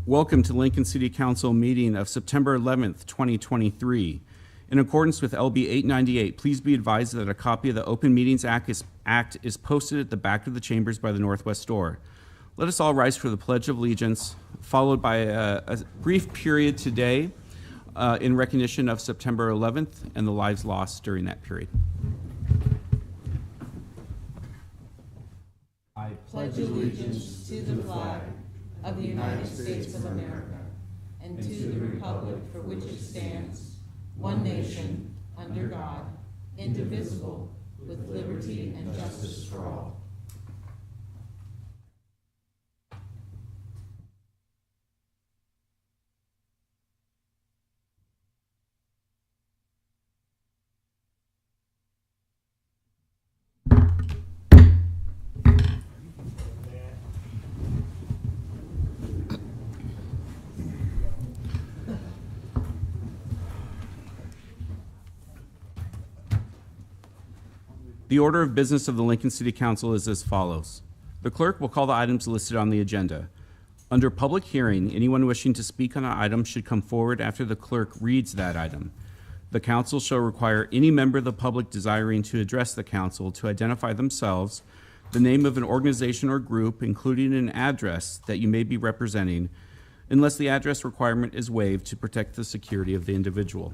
Welcome to Lincoln City Council meeting of September 11th, 2023. In accordance with LB 898, please be advised that a copy of the Open Meetings Act is posted at the back of the chambers by the northwest door. Let us all rise for the Pledge of Allegiance, followed by a brief period today in recognition of September 11th and the lives lost during that period. I pledge allegiance to the flag of the United States of America and to the republic for which it stands, one nation, under God, indivisible, with liberty and justice for all. The order of business of the Lincoln City Council is as follows. The clerk will call the items listed on the agenda. Under public hearing, anyone wishing to speak on an item should come forward after the clerk reads that item. The council shall require any member of the public desiring to address the council to identify themselves, the name of an organization or group, including an address that you may be representing, unless the address requirement is waived to protect the security of the individual.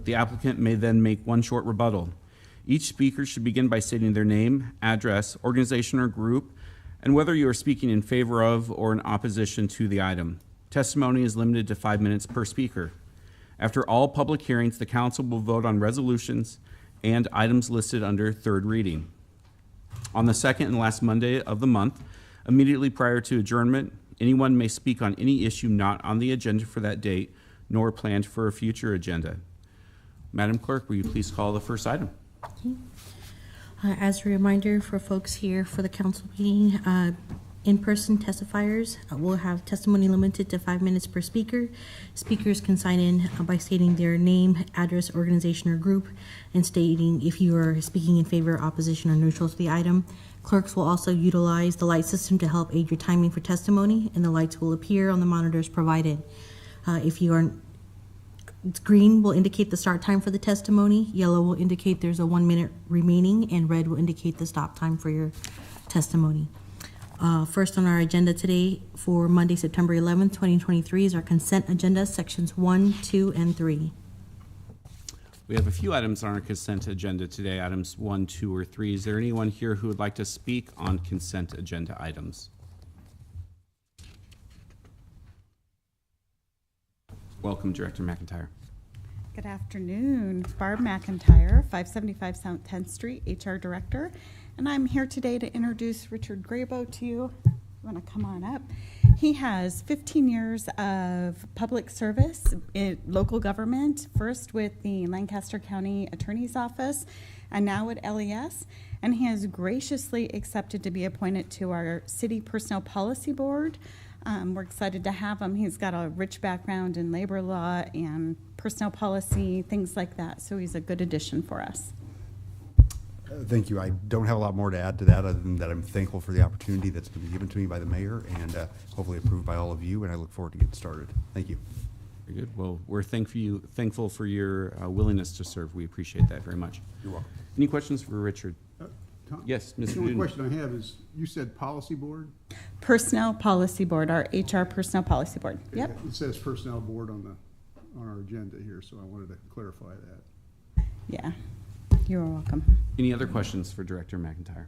The applicant may then make one short rebuttal. Each speaker should begin by stating their name, address, organization or group, and whether you are speaking in favor of or in opposition to the item. Testimony is limited to 5 minutes per speaker. After all public hearings, the council will vote on resolutions and items listed under third reading. On the second and last Monday of the month, immediately prior to adjournment, anyone may speak on any issue not on the agenda for that date, nor planned for a future agenda. Madam Clerk, will you please call the first item? As a reminder for folks here for the council meeting, in-person testifiers will have testimony limited to 5 minutes per speaker. Speakers can sign in by stating their name, address, organization, or group, and stating if you are speaking in favor, opposition, or neutral to the item. Clerks will also utilize the light system to help aid your timing for testimony, and the lights will appear on the monitors provided. If you are green will indicate the start time for the testimony, yellow will indicate there's a 1 minute remaining, and red will indicate the stop time for your testimony. First on our agenda today for Monday, September 11th, 2023 is our consent agenda, sections 1, 2, and 3. We have a few items on our consent agenda today, items 1, 2, or 3. Is there anyone here who would like to speak on consent agenda items? Welcome, Director McIntyre. Good afternoon. Barb McIntyre, 575 South 10th Street, HR Director. And I'm here today to introduce Richard Grabo to you. You want to come on up? He has 15 years of public service in local government, first with the Lancaster County Attorney's Office and now at LES. And he has graciously accepted to be appointed to our City Personnel Policy Board. We're excited to have him. He's got a rich background in labor law and personnel policy, things like that. So he's a good addition for us. Thank you. I don't have a lot more to add to that other than that I'm thankful for the opportunity that's been given to me by the mayor and hopefully approved by all of you, and I look forward to getting started. Thank you. Very good. Well, we're thankful for your willingness to serve. We appreciate that very much. You're welcome. Any questions for Richard? Tom, Yes, Mr. the only Duden. question I have is, you said policy board? Personnel Policy Board, our HR Personnel Policy Board. Yep. It says personnel board on our agenda here, so I wanted to clarify that. Yeah. You're welcome. Any other questions for Director McIntyre?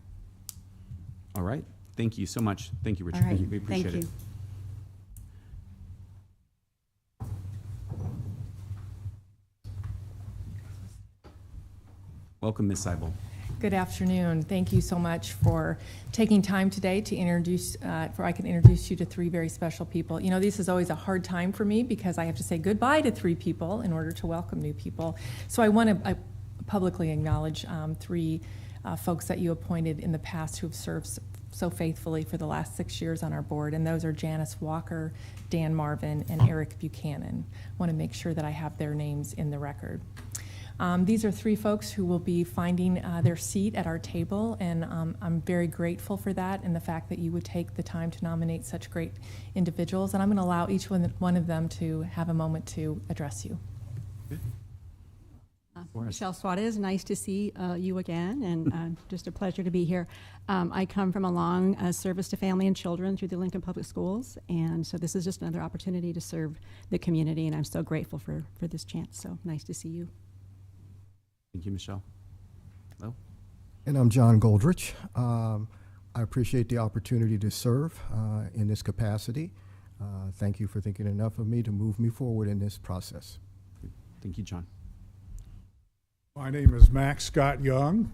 All right. Thank you so much. Thank you, Richard. All right. We appreciate Thank it. Welcome, Ms. Seibel. Good afternoon. Thank you so much for taking time today to introduce, I can introduce you to three very special people. You know, this is always a hard time for me because I have to say goodbye to three people in order to welcome new people. So I want to publicly acknowledge three folks that you appointed in the past who have served so faithfully for the last 6 years on our board, and those are Janice Walker, Dan Marvin, and Eric Buchanan. I want to make sure that I have their names in the record. These are three folks who will be finding their seat at our table, and I'm very grateful for that and the fact that you would take the time to nominate such great individuals. And I'm going to allow each one of them to have a moment to address you. Michelle Suarez, nice to see you again, and just a pleasure to be here. I come from a long service to family and children through the Lincoln Public Schools, and so this is just another opportunity to serve the community, and I'm so grateful for this chance. So nice to see you. Thank you, Michelle. Hello. And I'm John Goldrich. I appreciate the opportunity to serve in this capacity. Thank you for thinking enough of me to move me forward in this process. Thank you, John. My name is Max Scott Young.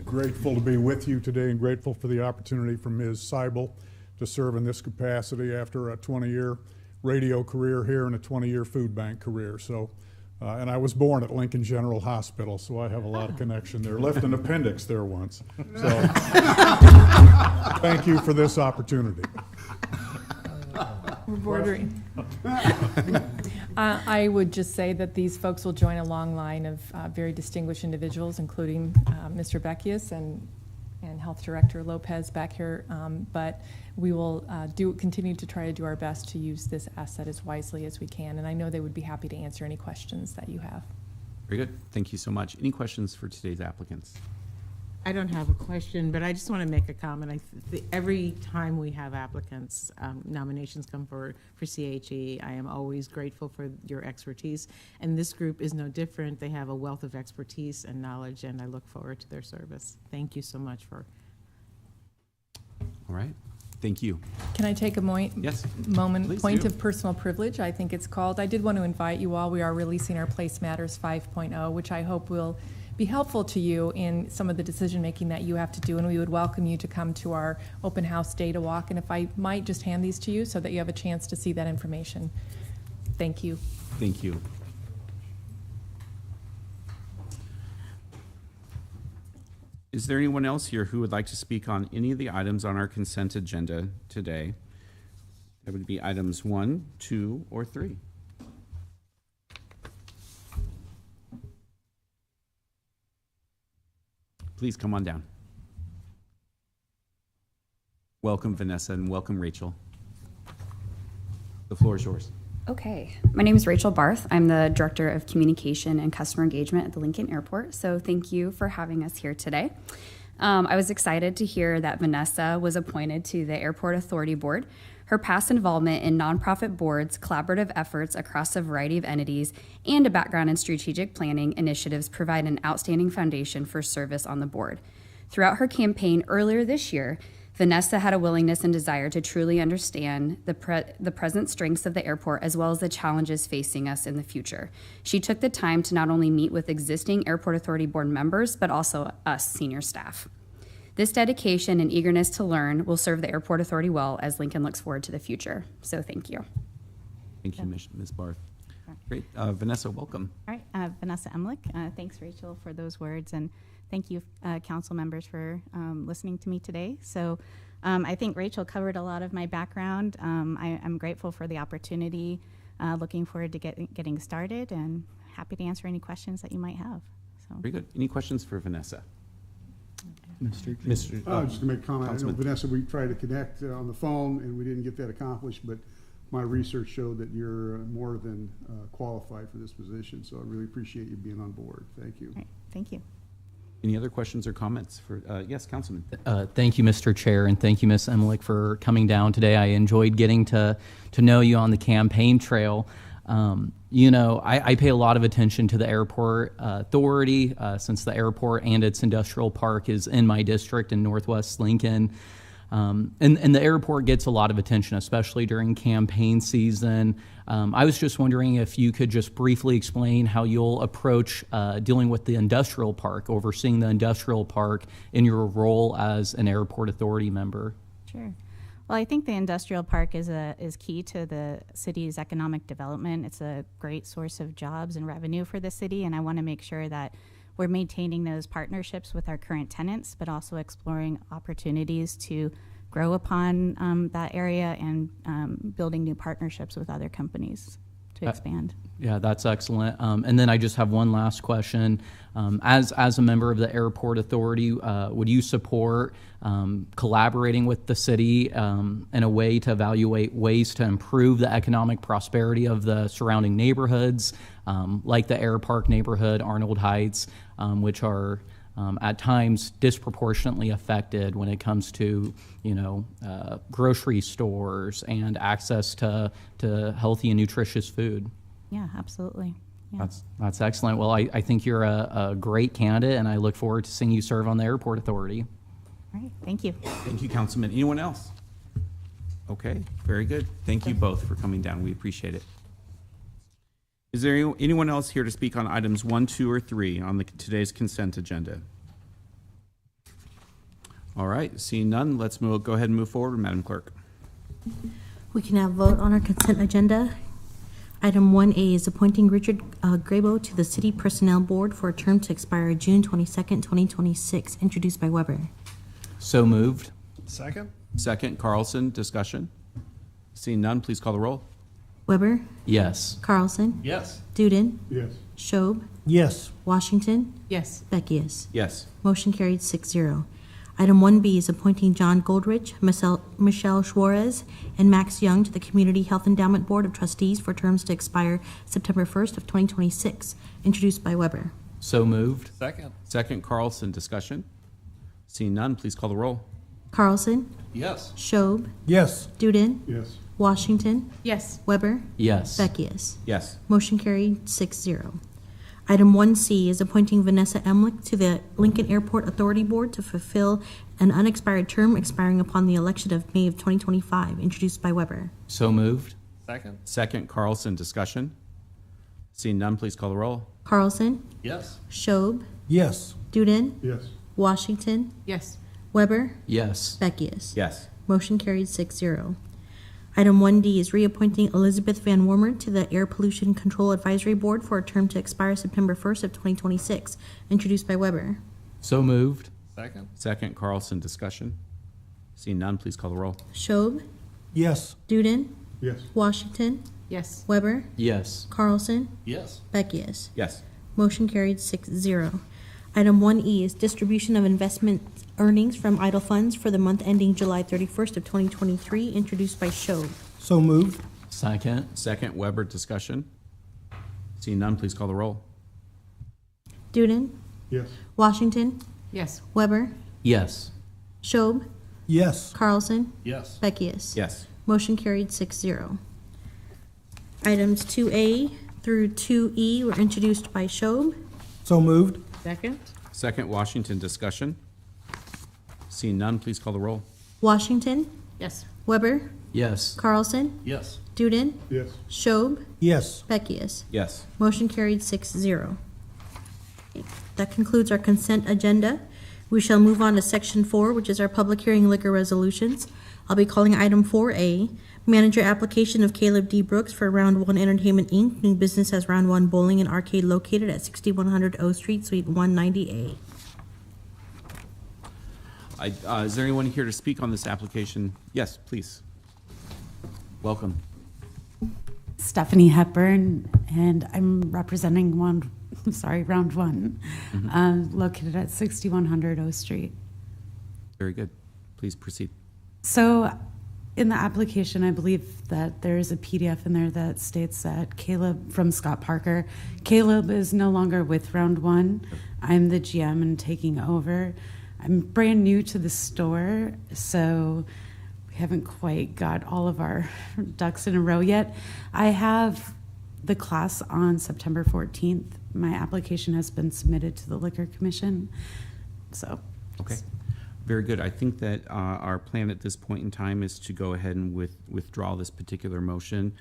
Grateful to be with you today and grateful for the opportunity from Ms. Seibel to serve in this capacity after a 20-year radio career here and a 20-year food bank career. So, and I was born at Lincoln General Hospital, so I have a lot of connection there. Left an appendix there once. So thank you for this opportunity. We're bordering. I would just say that these folks will join a long line of very distinguished individuals, including Mr. Beckius and Health Director Lopez back here. But we will continue to try to do our best to use this asset as wisely as we can. And I know they would be happy to answer any questions that you have. Very good. Thank you so much. Any questions for today's applicants? I don't have a question, but I just want to make a comment. Every time we have applicants, nominations come for CHE, I am always grateful for your expertise. And this group is no different. They have a wealth of expertise and knowledge, and I look forward to their service. Thank you so much for. All right. Thank you. Can I take a Yes. moment, Please point do. of personal privilege, I think it's called. I did want to invite you all. We are releasing our Place Matters 5.0, which I hope will be helpful to you in some of the decision-making that you have to do, and we would welcome you to come to our open house data walk. And if I might just hand these to you so that you have a chance to see that information. Thank you. Thank you. Is there anyone else here who would like to speak on any of the items on our consent agenda today? That would be items 1, 2, or 3. Please come on down. Welcome, Vanessa, and welcome, Rachel. The floor is yours. Okay, my name is Rachel Barth. I'm the Director of Communication and Customer Engagement at the Lincoln Airport, so thank you for having us here today. I was excited to hear that Vanessa was appointed to the Airport Authority Board. Her past involvement in nonprofit boards, collaborative efforts across a variety of entities, and a background in strategic planning initiatives provide an outstanding foundation for service on the board. Throughout her campaign earlier this year, Vanessa had a willingness and desire to truly understand the present strengths of the airport as well as the challenges facing us in the future. She took the time to not only meet with existing Airport Authority Board members, but also us senior staff. This dedication and eagerness to learn will serve the Airport Authority well as Lincoln looks forward to the future. So thank you. Thank you, Ms. Barth. Great. Vanessa, welcome. All right, Vanessa Emlich. Thanks, Rachel, for those words, and thank you, council members, for listening to me today. So I think Rachel covered a lot of my background. I'm grateful for the opportunity, looking forward to getting started, and happy to answer any questions that you might have. So. Very good. Any questions for Vanessa? Just to make a comment, I know, Vanessa, we tried to connect on the phone and we didn't get that accomplished, but my research showed that you're more than qualified for this position, so I really appreciate you being on board. Thank you. All right, thank you. Any other questions or comments for, yes, Councilman? Thank you, Mr. Chair, and thank you, Ms. Emlich, for coming down today. I enjoyed getting to know you on the campaign trail. You know, I pay a lot of attention to the Airport Authority since the airport and its industrial park is in my district in Northwest Lincoln. And the airport gets a lot of attention, especially during campaign season. I was just wondering if you could just briefly explain how you'll approach dealing with the industrial park, overseeing the industrial park in your role as an Airport Authority member. Sure. Well, I think the industrial park is key to the city's economic development. It's a great source of jobs and revenue for the city, and I want to make sure that we're maintaining those partnerships with our current tenants, but also exploring opportunities to grow upon that area and building new partnerships with other companies. to expand. Yeah, that's excellent. And then I just have one last question. As a member of the Airport Authority, would you support collaborating with the city in a way to evaluate ways to improve the economic prosperity of the surrounding neighborhoods, like the Air Park neighborhood, Arnold Heights, which are at times disproportionately affected when it comes to, grocery stores and access to healthy and nutritious food? Yeah, absolutely. Yeah. That's excellent. Well, I think you're a great candidate, and I look forward to seeing you serve on the Airport Authority. All right, thank you. Thank you, Councilman. Anyone else? Okay, very good. Thank you both for coming down. We appreciate it. Is there anyone else here to speak on items 1, 2, or 3 on today's consent agenda? All right, seeing none, let's go ahead and move forward, Madam Clerk. We can now vote on our consent agenda. Item 1A is appointing Richard Grabo to the City Personnel Board for a term to expire June 22nd, 2026, introduced by Weber. So moved. Second? Second, Carlson, discussion. Seeing none, please call the roll. Weber, Yes. Carlson, Yes. Duden, Yes. Schob, Yes. Washington, Yes. Beckius. Yes. Motion carried 6-0. Item 1B is appointing John Goldrich, Michelle Suarez, and Max Young to the Community Health Endowment Board of Trustees for terms to expire September 1st of 2026, introduced by Weber. So moved. Second? Second, Carlson, discussion. Seeing none, please call the roll. Carlson, Yes. Schob, Yes. Duden, Yes. Washington, Yes. Weber, Yes. Beckius. Yes. Motion carried 6-0. Item 1C is appointing Vanessa Emlich to the Lincoln Airport Authority Board to fulfill an unexpired term expiring upon the election of May of 2025, introduced by Weber. So moved. Second? Second, Carlson, discussion. Seeing none, please call the roll. Carlson, Yes. Schob, Yes. Duden, Yes. Washington, Yes. Weber, Yes. Beckius. Yes. Motion carried 6-0. Item 1D is reappointing Elizabeth Van Wormer to the Air Pollution Control Advisory Board for a term to expire September 1st of 2026, introduced by Weber. So moved. Second? Second, Carlson, discussion. Seeing none, please call the roll. Schob, Yes. Duden, Yes. Washington, Yes. Weber, Yes. Carlson, Yes. Beckius. Yes. Motion carried 6-0. Item 1E is distribution of investment earnings from idle funds for the month ending July 31st of 2023, introduced by Schob. So moved. Second, Weber, discussion. Seeing none, please call the roll. Duden, Yes. Washington, Yes. Weber, Yes. Schob, Yes. Carlson, Yes. Beckius. Yes. Motion carried 6-0. Items 2A through 2E were introduced by Schob. So moved. Second? Second, Washington, discussion. Seeing none, please call the roll. Washington, Yes. Weber, Yes. Carlson, Yes. Duden, Yes. Schob, Yes. Beckius. Yes. Motion carried 6-0. That concludes our consent agenda. We shall move on to section 4, which is our public hearing liquor resolutions. I'll be calling item 4A, manager application of Caleb D. Brooks for Round 1 Entertainment, Inc., doing business as Round 1 Bowling and Arcade located at 6100 O Street, Suite 190A. Is there anyone here to speak on this application? Yes, please. Welcome. Stephanie Hepburn, and I'm representing Round 1, located at 6100 O Street. Very good. Please proceed. So in the application, I believe that there is a PDF in there that states that Caleb, from Scott Parker, Caleb is no longer with Round 1. I'm the GM and taking over. I'm brand new to the store, so we haven't quite got all of our ducks in a row yet. I have the class on September 14th. My application has been submitted to the Liquor Commission, so. Okay. Very good. I think that our plan at this point in time is to go ahead and withdraw this particular motion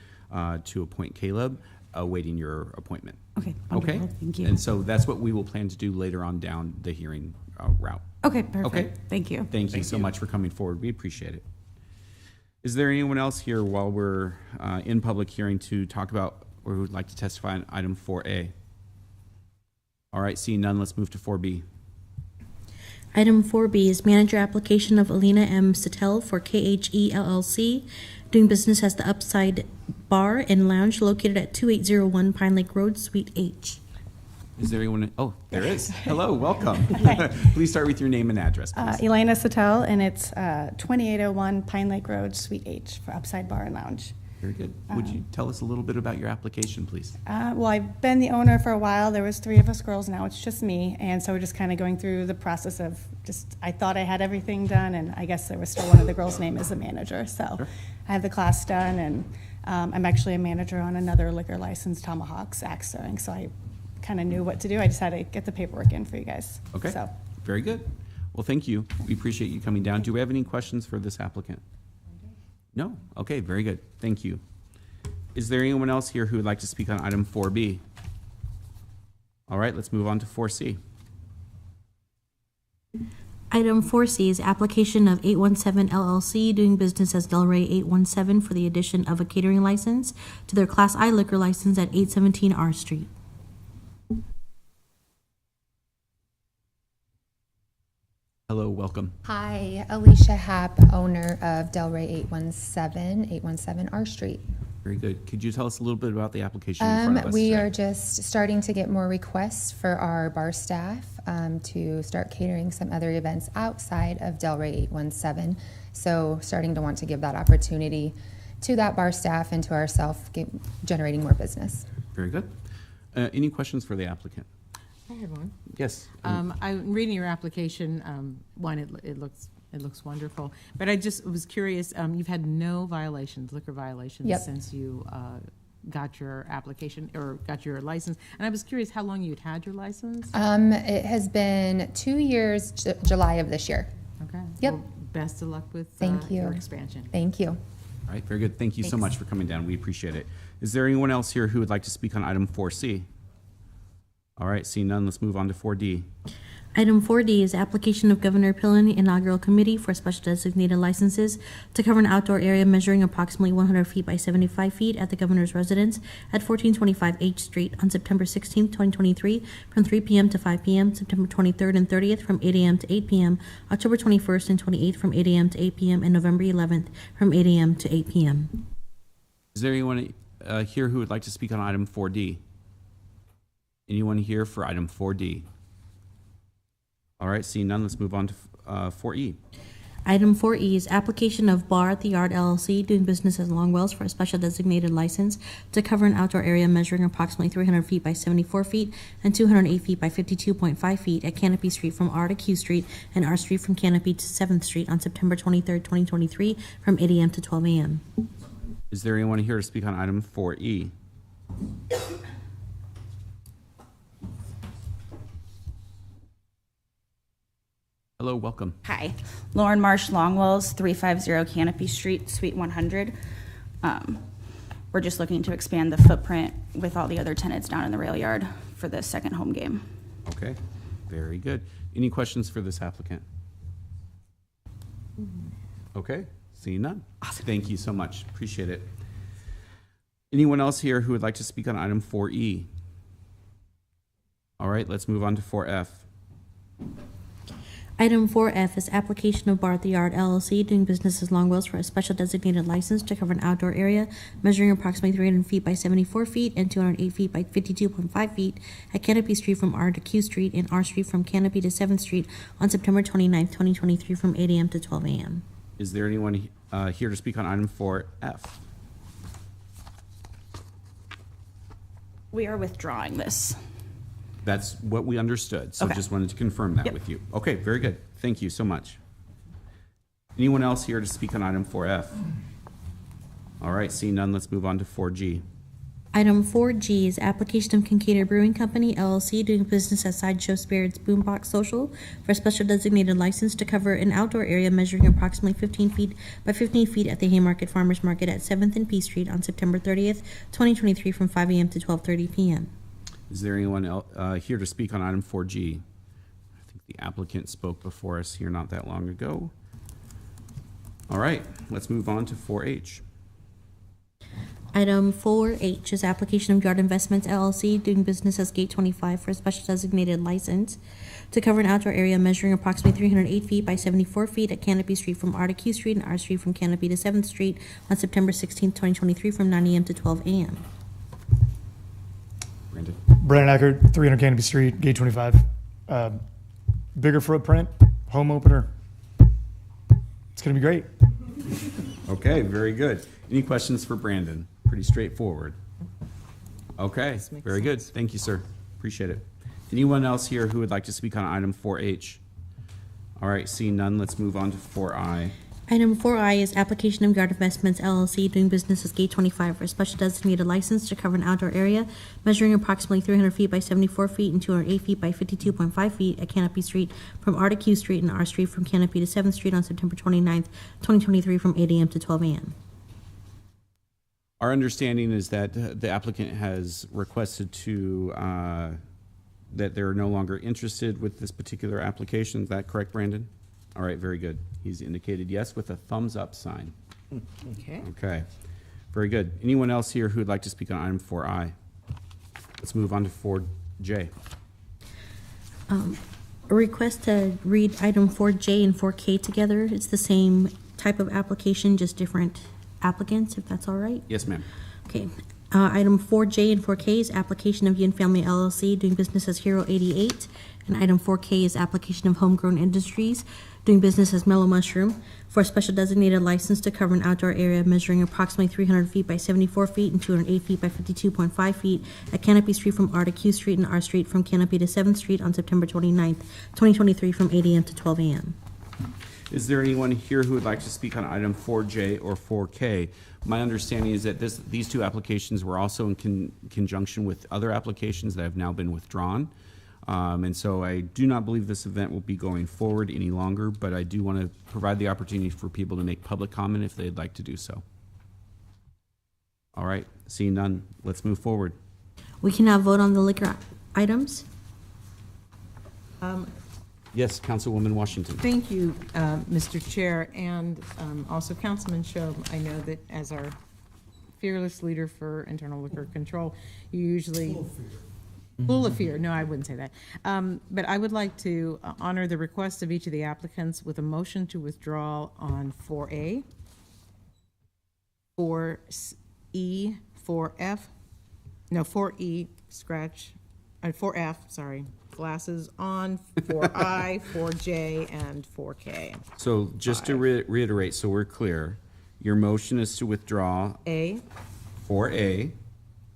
to appoint Caleb, awaiting your appointment. Okay, wonderful. Okay? Thank you. And so that's what we will plan to do later on down the hearing route. Okay, perfect. Okay? Thank you. Thank you so much for coming forward. We appreciate it. Is there anyone else here while we're in public hearing to talk about or who would like to testify on item 4A? All right, seeing none, let's move to 4B. Item 4B is manager application of Alina M. Satel for KHE LLC, doing business as the Upside Bar and Lounge located at 2801 Pine Lake Road, Suite H. Is there anyone? Oh, there is. Hello, welcome. Please start with your name and address, please. Elena Satel, and it's 2801 Pine Lake Road, Suite H, for Upside Bar and Lounge. Very good. Would you tell us a little bit about your application, please? Well, I've been the owner for a while. There was 3 of us girls, now it's just me. And so we're just kind of going through the process of I thought I had everything done, and I guess there was still one of the girls' name as a manager. So Sure. I have the class done, and I'm actually a manager on another liquor license, Tomahawks Axe Sewing. So I kind of knew what to do. I just had to get the paperwork in for you guys. Okay. So. Very good. Well, thank you. We appreciate you coming down. Do we have any questions for this applicant? No? Okay, very good. Thank you. Is there anyone else here who would like to speak on item 4B? All right, let's move on to 4C. Item 4C is application of 817 LLC, doing business as Delray 817 for the addition of a catering license to their Class I liquor license at 817 R Street. Hello, welcome. Hi, Alicia Happ, owner of Delray 817 R Street. Very good. Could you tell us a little bit about the application in front of us We today? are just starting to get more requests for our bar staff to start catering some other events outside of Delray 817. So starting to want to give that opportunity to that bar staff and to ourselves, generating more business. Very good. Any questions for the applicant? I had one. Yes. I'm reading your application. One, it looks wonderful. But I just was curious, you've had no violations, liquor violations, Yep. since you got your application or got your license. And I was curious how long you'd had your license? It has been 2 years, July of this year. Okay. Yep. Well, best of luck with Thank you. your expansion. Thank you. All right, very good. Thank you so Thanks. much for coming down. We appreciate it. Is there anyone else here who would like to speak on item 4C? All right, seeing none, let's move on to 4D. Item 4D is application of Governor Pillen Inaugural Committee for special designated licenses to cover an outdoor area measuring approximately 100 feet by 75 feet at the governor's residence at 1425 H Street on September 16, 2023, from 3 p.m. to 5 p.m., September 23rd and 30th from 8 a.m. to 8 p.m., October 21st and 28th from 8 a.m. to 8 p.m., and November 11th from 8 a.m. to 8 p.m. Is there anyone here who would like to speak on item 4D? Anyone here for item 4D? All right, seeing none, let's move on to 4E. Item 4E is application of Bar at the Yard LLC, doing business as Longwells for a special designated license to cover an outdoor area measuring approximately 300 feet by 74 feet and 208 feet by 52.5 feet at Canopy Street from R to Q Street and R Street from Canopy to 7th Street on September 23rd, 2023, from 8 a.m. to 12 a.m. Is there anyone here to speak on item 4E? Hello, welcome. Hi, Lauren Marsh, Longwells, 350 Canopy Street, Suite 100. We're just looking to expand the footprint with all the other tenants down in the rail yard for the second home game. Okay, very good. Any questions for this applicant? Okay, seeing none. Awesome. Thank you so much. Appreciate it. Anyone else here who would like to speak on item 4E? All right, let's move on to 4F. Item 4F is application of Bar at the Yard LLC, doing business as Longwells for a special designated license to cover an outdoor area measuring approximately 300 feet by 74 feet and 208 feet by 52.5 feet at Canopy Street from R to Q Street and R Street from Canopy to 7th Street on September 29th, 2023, from 8 a.m. to 12 a.m. Is there anyone here to speak on item 4F? We are withdrawing this. That's what we understood, so Okay. just wanted to confirm that with you. Okay, very good. Thank you so much. Anyone else here to speak on item 4F? All right, seeing none, let's move on to 4G. Item 4G is application of Kincaid Brewing Company, LLC, doing business as Sideshow Spirits Boombox Social for a special designated license to cover an outdoor area measuring approximately 15 feet by 15 feet at the Haymarket Farmers Market at 7th and P Street on September 30th, 2023, from 5 a.m. to 12:30 p.m. Is there anyone here to speak on item 4G? I think the applicant spoke before us here not that long ago. All right, let's move on to 4H. Item 4H is application of Yard Investments LLC doing business as Gate 25 for a special designated license to cover an outdoor area measuring approximately 308 feet by 74 feet at Canopy Street from R to Q Street and R Street from Canopy to 7th Street on September 16, 2023 from 9 a.m. to 12 a.m. Brandon? Brandon Eckert, 300 Canopy Street, Gate 25. Bigger footprint, home opener. It's going to be great. Okay, very good. Any questions for Brandon? Pretty straightforward. Okay, very good. Thank you, sir. Appreciate it. Anyone else here who would like to speak on item 4H? All right, seeing none, let's move on to 4I. Item 4I is application of Yard Investments LLC doing business as Gate 25 for a special designated license to cover an outdoor area measuring approximately 300 feet by 74 feet and 208 feet by 52.5 feet at Canopy Street from R to Q Street and R Street from Canopy to 7th Street on September 29th, 2023 from 8 a.m. to 12 a.m. Our understanding is that the applicant has requested to, that they're no longer interested with this particular application. Is that correct, Brandon? All right, very good. He's indicated yes with a thumbs up sign. Okay. Okay, very good. Anyone else here who would like to speak on item 4I? Let's move on to 4J. A request to read item 4J and 4K together. It's the same type of application, just different applicants, if that's all right. Yes, ma'am. Okay. Item 4J and 4K is application of Yin Family LLC doing business as Hero 88. And item 4K is application of Homegrown Industries doing business as Mellow Mushroom for a special designated license to cover an outdoor area measuring approximately 300 feet by 74 feet and 208 feet by 52.5 feet at Canopy Street from R to Q Street and R Street from Canopy to 7th Street on September 29th, 2023 from 8 a.m. to 12 a.m. Is there anyone here who would like to speak on item 4J or 4K? My understanding is that these two applications were also in conjunction with other applications that have now been withdrawn. And so I do not believe this event will be going forward any longer, but I do want to provide the opportunity for people to make public comment if they'd like to do so. All right, seeing none, let's move forward. We can now vote on the liquor items. Yes, Councilwoman Washington. Thank you, Mr. Chair, and also Councilman Shob. I know that as our fearless leader for internal liquor control, you usually... Full of fear. No, I wouldn't say that. But I would like to honor the request of each of the applicants with a motion to withdraw on 4A, 4E, 4F, no, 4E, scratch, 4F, sorry, glasses on, 4I, 4J, and 4K. So just to reiterate, so we're clear, your motion is to withdraw A, 4A,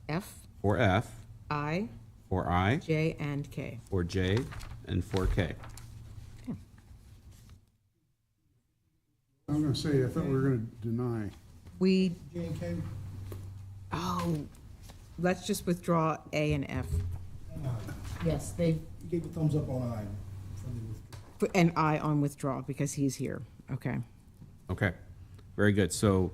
F, 4F, I, 4I, J, and K. 4J, and 4K. I'm gonna say, I thought we were gonna deny. We, oh, let's just withdraw A and F. Yes, they. You gave a thumbs up on I. And I on withdraw because he's here. Okay. Okay, very good. So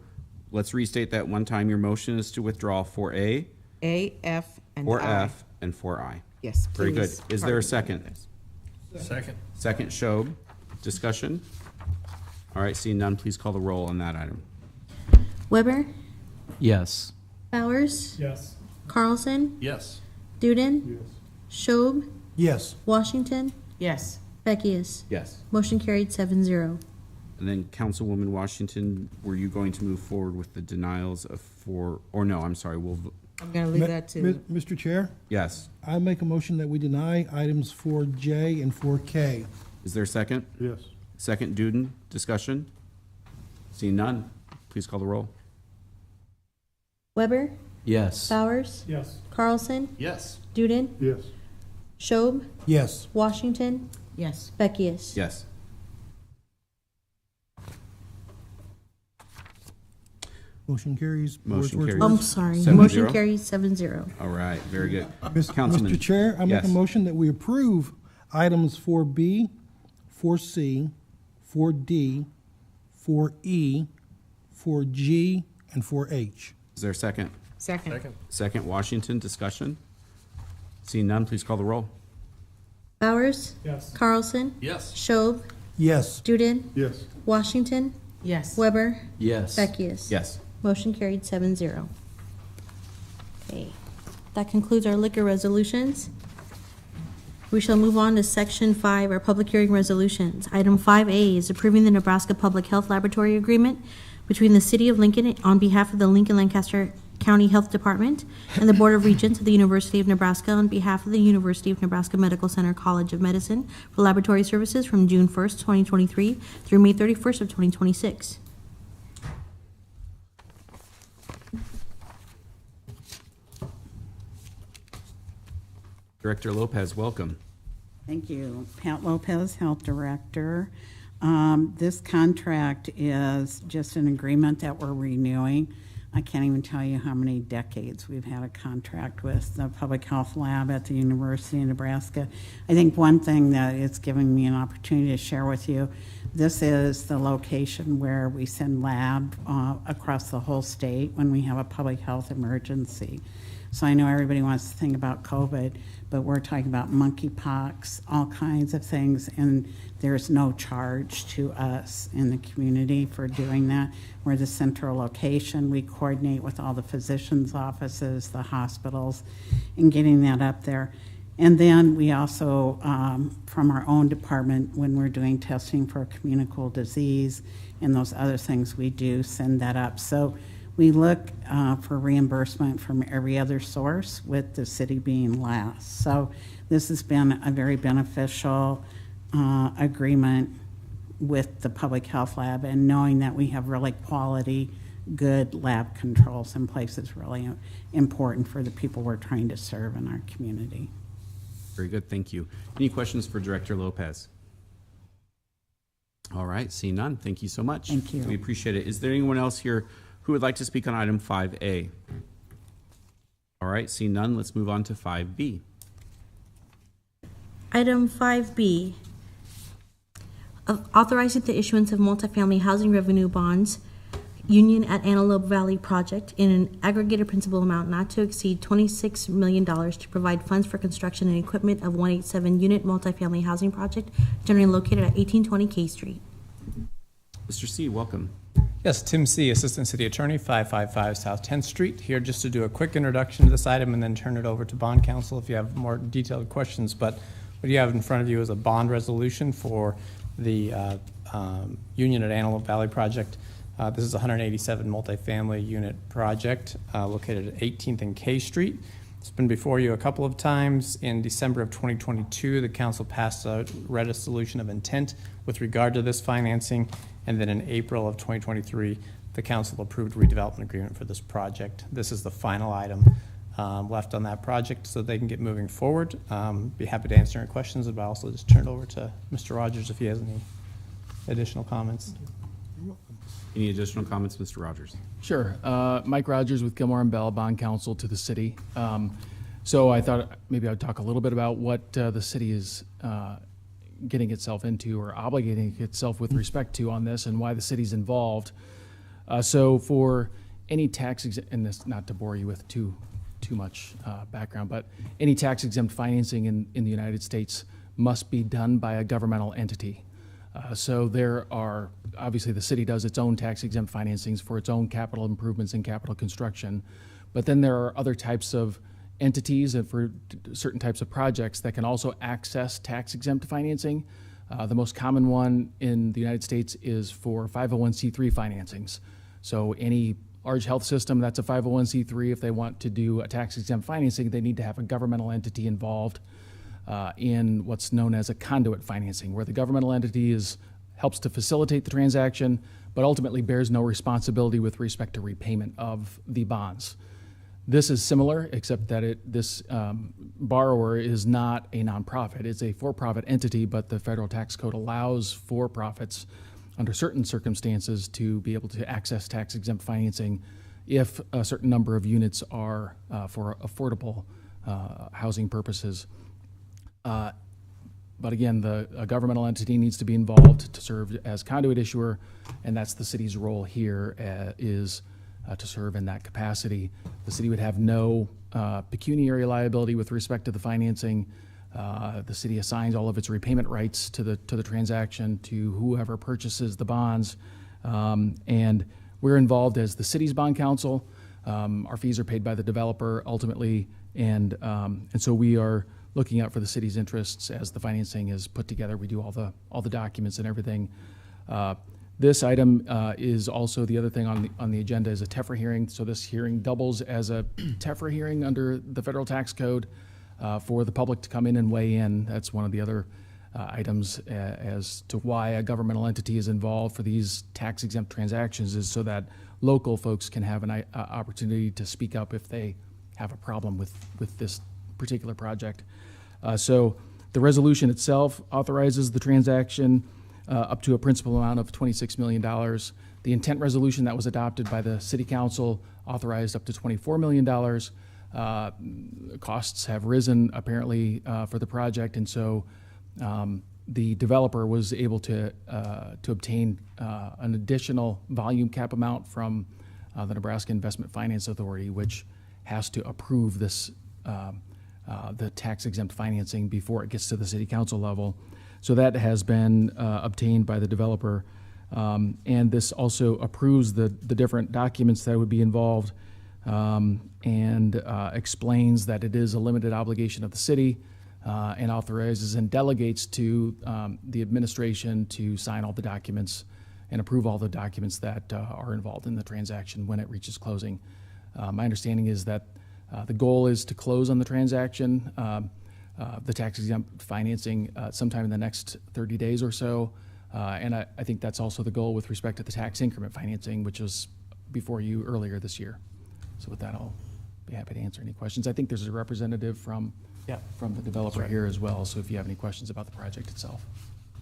let's restate that one time. Your motion is to withdraw 4A, A, F, and 4F, I. and 4I. Yes, Very good. please. Is there a second? Second. Second, Shob. Discussion? All right, seeing none, please call the roll on that item. Weber, Yes. Bowers, Yes. Carlson, Yes. Duden, Yes. Shob, Yes. Washington, Yes. Beckius. Yes. Motion carried 7-0. And then Councilwoman Washington, were you going to move forward with the denials of or no, I'm sorry, I'm going to leave that to, Mr. Chair, yes. I make a motion that we deny items 4J and 4K. Is there a second? Yes. Second, Duden. Discussion? Seeing none, please call the roll. Weber, Yes. Bowers, Yes. Carlson, Yes. Duden, Yes. Shob, Yes. Washington, yes. Beckius. Yes. Motion carries. Motion Wordsworth- carries. I'm sorry. 7-0. Motion carries 7-0. All right, very good. Mr. Chair, I make a Yes. motion that we approve items 4B, 4C, 4D, 4E, 4G, and 4H. Is there a second? Second. Second, Washington. Discussion? Seeing none, please call the roll. Bowers, Yes. Carlson, Yes. Shob, Yes. Duden, Yes. Washington, Yes. Weber, Yes. Beckius. Yes. Motion carried 7-0. 5A. That concludes our liquor resolutions. We shall move on to Section 5, our public hearing resolutions. Item 5A is approving the Nebraska Public Health Laboratory Agreement between the City of Lincoln on behalf of the Lincoln-Lancaster County Health Department and the Board of Regents of the University of Nebraska on behalf of the University of Nebraska Medical Center College of Medicine for laboratory services from June 1st, 2023 through May 31st of 2026. Director Lopez, welcome. Thank you. Pat Lopez, Health Director. This contract is just an agreement that we're renewing. I can't even tell you how many decades we've had a contract with the Public Health Lab at the University of Nebraska. I think one thing that it's giving me an opportunity to share with you, this is the location where we send lab across the whole state when we have a public health emergency. So I know everybody wants to think about COVID, but we're talking about monkeypox, all kinds of things, and there's no charge to us in the community for doing that. We're the central location. We coordinate with all the physicians' offices, the hospitals, and getting that up there. And then we also, from our own department, when we're doing testing for communicable disease and those other things, we do send that up. So we look for reimbursement from every other source, with the city being last. So this has been a very beneficial agreement with the Public Health Lab, and knowing that we have really quality, good lab controls in place is really important for the people we're trying to serve in our community. Very good, thank you. Any questions for Director Lopez? All right, seeing none, thank you so much. Thank you. We appreciate it. Is there anyone else here who would like to speak on item 5A? All right, seeing none, let's move on to 5B. Item 5B, authorizing the issuance of multifamily housing revenue bonds, Union at Antelope Valley Project, in an aggregated principal amount not to exceed $26 million to provide funds for construction and equipment of 187-unit multifamily housing project generally located at 1820 K Street. Mr. C, welcome. Yes, Tim C., Assistant City Attorney, 555 South 10th Street, here just to do a quick introduction to this item and then turn it over to Bond Counsel if you have more detailed questions. But what you have in front of you is a bond resolution for the Union at Antelope Valley Project. This is a 187 multifamily unit project located at 18th and K Street. It's been before you a couple of times. In December of 2022, the council passed a resolution of intent with regard to this financing, and then in April of 2023, the council approved redevelopment agreement for this project. This is the final item left on that project, so they can get moving forward. Be happy to answer any questions, but I'll also just turn it over to Mr. Rogers if he has any additional comments. Any additional comments, Mr. Rogers? Sure. Mike Rogers with Gilmore and Bell, Bond Counsel to the city. So I thought maybe I'd talk a little bit about what the city is getting itself into or obligating itself with respect to on this and why the city's involved. So for any tax, and this not to bore you with too much background, but any tax exempt financing in the United States must be done by a governmental entity. So there are, obviously the city does its own tax exempt financings for its own capital improvements and capital construction, but then there are other types of entities and for certain types of projects that can also access tax exempt financing. The most common one in the United States is for 501c3 financings. So any large health system that's a 501c3, if they want to do a tax exempt financing, they need to have a governmental entity involved in what's known as a conduit financing, where the governmental entity helps to facilitate the transaction, but ultimately bears no responsibility with respect to repayment of the bonds. This is similar, except that this borrower is not a nonprofit. It's a for-profit entity, but the federal tax code allows for-profits under certain circumstances to be able to access tax-exempt financing if a certain number of units are for affordable housing purposes. But again, a governmental entity needs to be involved to serve as conduit issuer, and that's the city's role here is to serve in that capacity. The city would have no pecuniary liability with respect to the financing. The city assigns all of its repayment rights to the transaction to whoever purchases the bonds, and we're involved as the city's bond counsel. Our fees are paid by the developer ultimately, and so we are looking out for the city's interests as the financing is put together. We do all the documents and everything. This item is also the other thing on the agenda is a TEFRA hearing. So this hearing doubles as a TEFRA hearing under the federal tax code for the public to come in and weigh in. That's one of the other items as to why a governmental entity is involved for these tax exempt transactions, is so that local folks can have an opportunity to speak up if they have a problem with this particular project. So the resolution itself authorizes the transaction up to a principal amount of $26 million. The intent resolution that was adopted by the City Council authorized up to $24 million. Costs have risen apparently for the project, and so the developer was able to obtain an additional volume cap amount from the Nebraska Investment Finance Authority, which has to approve this the tax exempt financing before it gets to the City Council level. So that has been obtained by the developer. And this also approves the different documents that would be involved and explains that it is a limited obligation of the city and authorizes and delegates to the administration to sign all the documents and approve all the documents that are involved in the transaction when it reaches closing. My understanding is that the goal is to close on the transaction, the tax exempt financing sometime in the next 30 days or so. And I think that's also the goal with respect to the tax increment financing, which was before you earlier this year. So with that, I'll be happy to answer any questions. I think there's a representative from the developer here as well, so if you have any questions about the project itself.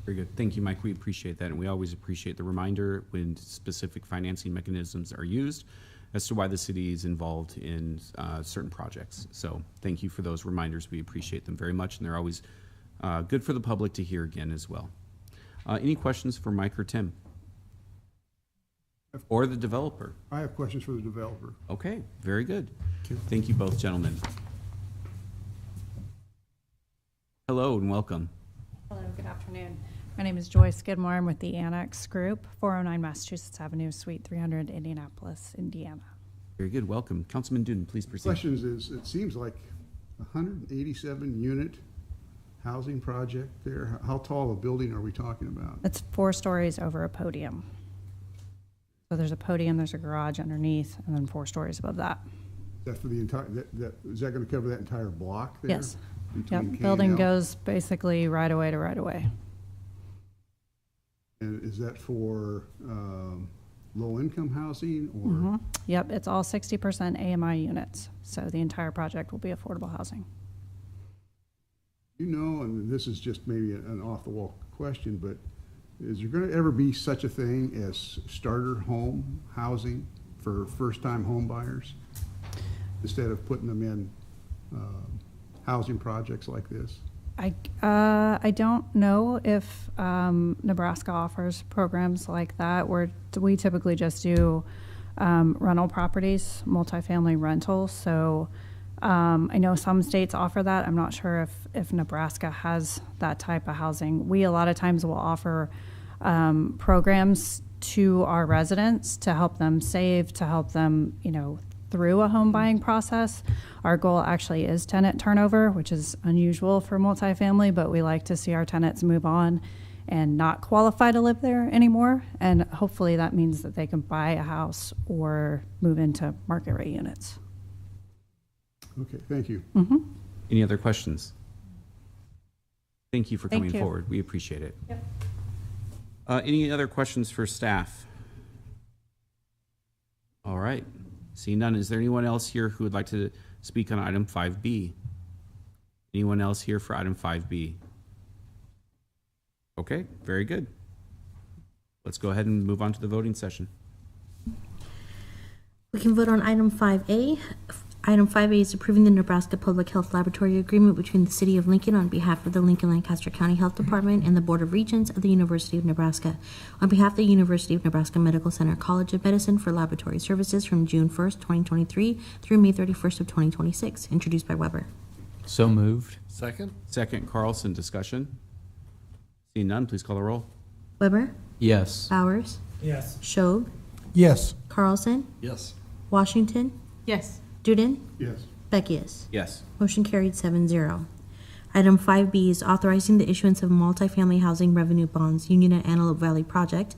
Very good. Thank you, Mike. We appreciate that, and we always appreciate the reminder when specific financing mechanisms are used as to why the city is involved in certain projects. So thank you for those reminders. We appreciate them very much, and they're always good for the public to hear again as well. Any questions for Mike or Tim? Or the developer? I have questions for the developer. Okay, very good. Thank you both, gentlemen. Hello and welcome. Hello, good afternoon. My name is Joyce Skidmore. I'm with the Annex Group, 409 Massachusetts Avenue, Suite 300, Indianapolis, Indiana. Very good. Welcome. Councilman Duden, please proceed. Questions is, it seems like 187 unit housing project there. How tall a building are we talking about? It's 4 stories over a podium. So there's a podium, there's a garage underneath, and then 4 stories above that. That's for the entire, is that going to cover that entire block there? Yes. Between Yep. K Building and L? goes basically right away to right away. And is that for low-income housing or? Mhm. Yep, it's all 60% AMI units. So the entire project will be affordable housing. You know, and this is just maybe an off-the-wall question, but is there going to ever be such a thing as starter home housing for first-time home buyers instead of putting them in housing projects like this? I don't know if Nebraska offers programs like that. We typically just do rental properties, multifamily rentals. So I know some states offer that. I'm not sure if Nebraska has that type of housing. We a lot of times will offer programs to our residents to help them save, to help them, through a home buying process. Our goal actually is tenant turnover, which is unusual for multifamily, but we like to see our tenants move on and not qualify to live there anymore. And hopefully that means that they can buy a house or move into market rate units. Okay, thank you. Mm-hmm. Any other questions? Thank you for Thank coming you. forward. We appreciate it. Yep. Any other questions for staff? All right. Seeing none, is there anyone else here who would like to speak on item 5B? Anyone else here for item 5B? Okay, very good. Let's go ahead and move on to the voting session. We can vote on item 5A. Item 5A is approving the Nebraska Public Health Laboratory Agreement between the City of Lincoln on behalf of the Lincoln-Lancaster County Health Department and the Board of Regents of the University of Nebraska on behalf of the University of Nebraska Medical Center College of Medicine for laboratory services from June 1st, 2023 through May 31st of 2026, introduced by Weber. So moved. Second? Second, Carlson, discussion. Seeing none, please call the roll. Weber, Yes. Bowers, Yes. Schob, Yes. Carlson, Yes. Washington, Yes. Duden, Yes. Beckius. Yes. Motion carried 7-0. Item 5B is authorizing the issuance of multifamily housing revenue bonds, Union and Antelope Valley Project,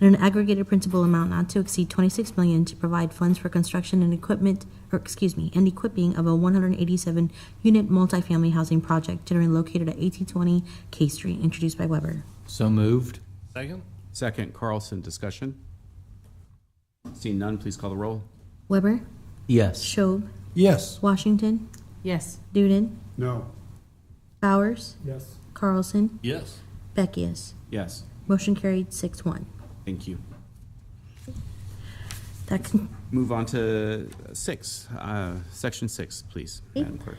in an aggregated principal amount not to exceed $26 million to provide funds for construction and equipment, and equipping of a 187-unit multifamily housing project generally located at 1820 K Street, introduced by Weber. So moved. Second? Second, Carlson. Discussion? Seeing none, please call the roll. Weber, Yes. Schob, Yes. Washington, Yes. Duden, No. Bowers, Yes. Carlson, Yes. Beckius. Yes. Motion carried 6-1. Thank you. That con- Move on to 6, Section 6, please, Madam Clerk.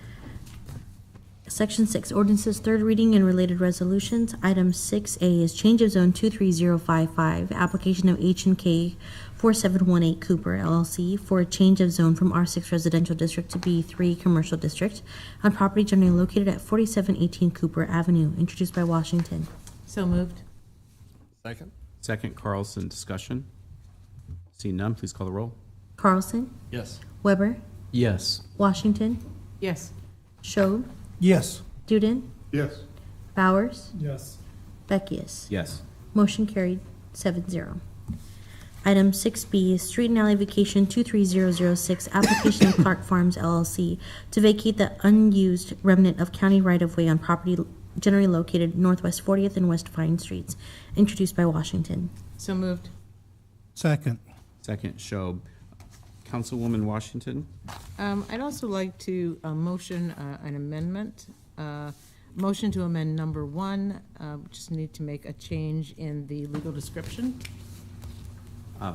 Section 6, ordinances, third reading and related resolutions. Item 6A is change of zone 23055, application of H&K 4718 Cooper LLC for a change of zone from R6 Residential District to B3 Commercial District on property generally located at 4718 Cooper Avenue, introduced by Washington. So moved. Second? Second, Carlson. Discussion? Seeing none, please call the roll. Carlson, Yes. Weber, Yes. Washington, Yes. Schob, Yes. Duden, Yes. Bowers, Yes. Beckius. Yes. Motion carried 7-0. Item 6B is Street and Alley Vacation 23006, application of Clark Farms LLC to vacate the unused remnant of county right-of-way on property generally located northwest 40th and West Vine Streets, introduced by Washington. So moved. Second. Second, Schob. Councilwoman Washington? I'd also like to motion an amendment. Motion to amend number 1. Just need to make a change in the legal description.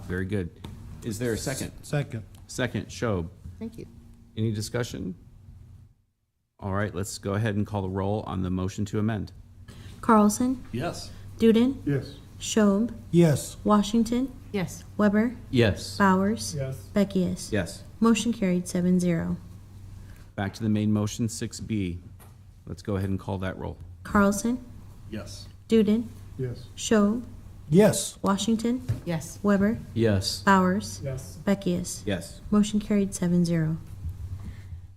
Very good. Is there a second? Second. Second, Schob. Thank you. Any discussion? All right, let's go ahead and call the roll on the motion to amend. Carlson, Yes. Duden, Yes. Schob, Yes. Washington, Yes. Weber, Yes. Bowers, Yes. Beckius. Yes. Motion carried 7-0. Back to the main motion, 6B. Let's go ahead and call that roll. Carlson, Yes. Duden, Yes. Schob, Yes. Washington, Yes. Weber, Yes. Bowers, Yes. Beckius. Yes. Motion carried 7-0.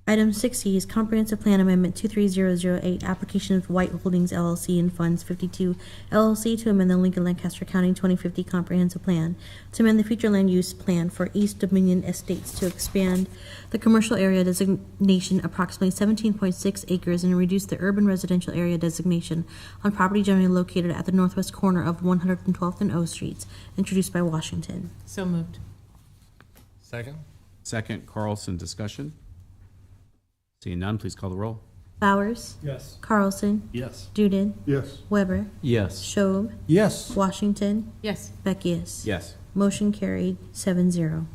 Item 6E is Comprehensive Plan Amendment 23008, application of White Holdings LLC and Funds 52 LLC to amend the Lincoln Lancaster County 2050 Comprehensive Plan, to amend the future land use plan for East Dominion Estates to expand the commercial area designation approximately 17.6 acres and reduce the urban residential area designation on property generally located at the northwest corner of 112th and O Streets, introduced by Washington. So moved. Second? Second, Carlson. Discussion? Seeing none, please call the roll. Bowers, Yes. Carlson, Yes. Duden, Yes. Weber, Yes. Schob, Yes. Washington, Yes. Beckius. Yes. Motion carried 7-0.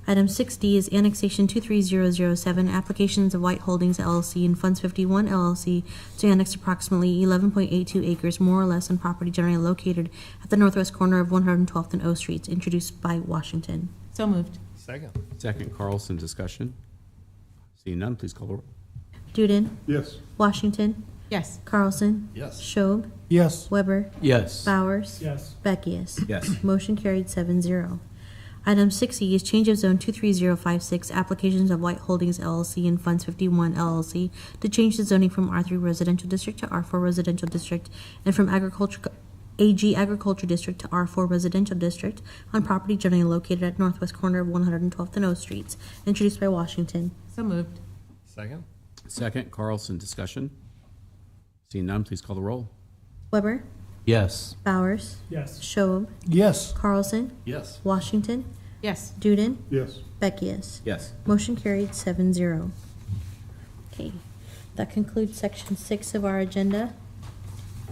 Item 6D is Annexation 23007, applications of White Holdings LLC and Funds 51 LLC to annex approximately 11.82 acres more or less on property generally located at the northwest corner of 112th and O Streets, introduced by Washington. So moved. Second? Second, Carlson. Discussion? Seeing none, please call the roll. Duden, Yes. Washington, Yes. Carlson, Yes. Schob, Yes. Weber, Yes. Bowers, Yes. Beckius. Yes. Motion carried 7-0. Item 6E is change of zone 23056, applications of White Holdings LLC and Funds 51 LLC to change the zoning from R3 Residential District to R4 Residential District and from AG Agriculture District to R4 Residential District on property generally located at northwest corner of 112th and O Streets, introduced by Washington. So moved. Second? Second, Carlson. Discussion? Seeing none, please call the roll. Weber, Yes. Bowers, Yes. Schob, Yes. Carlson, Yes. Washington, Yes. Duden, Yes. Beckius. Yes. Motion carried 7-0. Okay, that concludes section 6 of our agenda.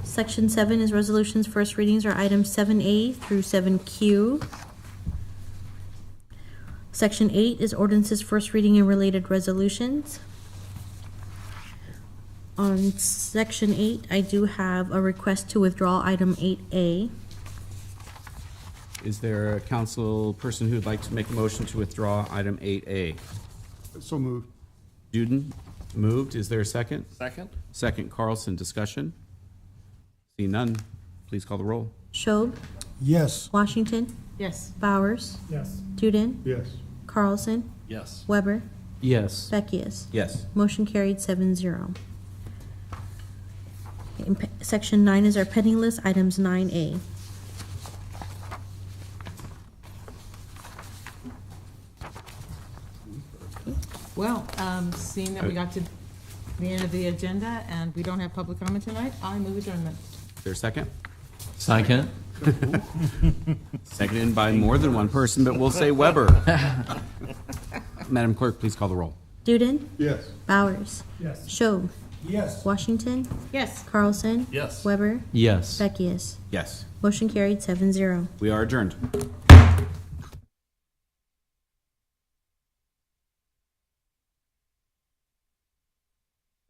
Section 7 is resolutions. First readings are items 7A through 7Q. Section 8 is ordinances, first reading and related resolutions. On section 8, I do have a request to withdraw item 8A. Is there a council person who would like to make a motion to withdraw item 8A? So moved. Duden moved. Is there a second? Second? Second, Carlson. Discussion? Seeing none, please call the roll. Schob, Yes. Washington, Yes. Bowers, Yes. Duden, Yes. Carlson, Yes. Weber, Yes. Beckius. Yes. Motion carried 7-0. Section 9 is our pending list, items 9A. Well, seeing that we got to the end of the agenda and we don't have public comment tonight, I move adjournment. Is there a second? Second. Seconded by more than one person, but we'll say Weber. Madam Clerk, please call the roll. Duden, Yes. Bowers. Yes. Schob, Yes. Washington, Yes. Carlson. Yes. Weber, Yes. Beckius. Yes. Motion carried 7-0. We are adjourned.